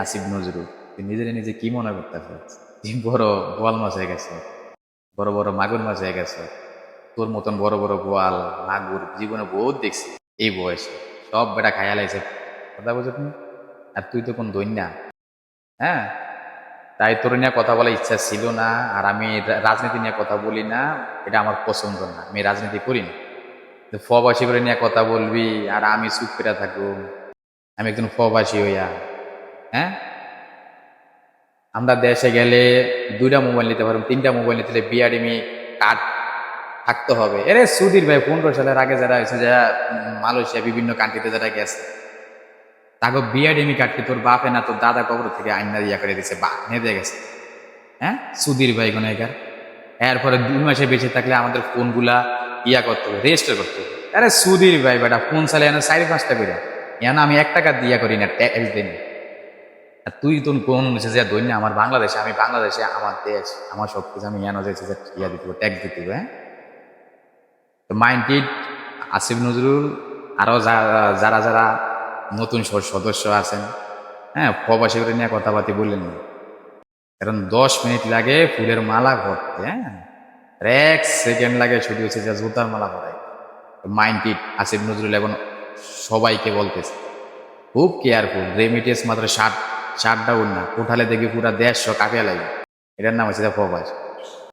আসিফ নজরুল, তুই নিজে নিজে কি মনে করতেছিস? তুই বড় বোয়াল মাছ হয়ে গেছে, বড় বড় মাগুর মাছ হয়ে গেছে। তোর মতন বড় বড় বোয়াল মাগুর জীবনে বহুত দেখছি এই বয়সে। সব বেটা খাইয়া লাইছে, কথা বুঝো তুমি। আর তুই তো কোন দৈন্যা। হ্যাঁ, তাই তোর নিয়ে কথা বলার ইচ্ছা ছিল না। আর আমি রাজনীতি নিয়ে কথা বলি না, এটা আমার পছন্দ না, আমি রাজনীতি করি না। ফবাসী করে নিয়ে কথা বলবি আর আমি চুপ করে থাকবো? আমি একজন ফবাসী হইয়া, হ্যাঁ, আমরা দেশে গেলে 2টা মোবাইল নিতে পারবো, 3টা মোবাইল নিতে হলে বিআরএমই কার্ড থাকতে হবে। এরে সুধীর ভাই 15 সালের আগে যারা হয়েছে, যারা মালয়েশিয়া বিভিন্ন কান্ট্রিতে যারা গেছে, তাকে বিআরএমই কার্ড কি তোর বাপে না তোর দাদা কবর থেকে আইনা ইয়া করে দিছে, বা নেদে গেছে? হ্যাঁ, সুধীর ভাই গুনাইগার। এরপরে 2 মাসে বেঁচে থাকলে আমাদের ফোনগুলা ইয়া করতে হবে, রেজিস্টার করতে হবে। আরে সুধীর ভাই বেটা ফোন চালে এনে 4-5টা করে, এনে আমি 1 টাকা দিয়া করি না, ট্যাক্স দিই না। আর তুই তো কোন যে দৈন্য আমার বাংলাদেশে, আমি বাংলাদেশে, আমার দেশ, আমার সব কিছু, আমি এনে যে ইয়া দিতে হবে, ট্যাক্স দিতে হবে। হ্যাঁ, তো মাইন্ডেড আসিফ নজরুল, আরো যারা যারা নতুন সদস্য আছেন, হ্যাঁ, প্রবাসী করে নিয়ে কথাবার্তা বললেন না। কারণ 10 মিনিট লাগে ফুলের মালা ভরতে, হ্যাঁ, আর 1 সেকেন্ড লাগে ছুটি হচ্ছে যে জুতার মালা ভরাই। মাইন্ডেড আসিফ নজরুল এখন সবাইকে বলতেছে খুব কেয়ারফুল, রেমিটেন্স মাত্র 60 ডাউন না, উঠালে দেখবি পুরা 150 কাঁপিয়া লাগে। এটার নাম হচ্ছে প্রবাস।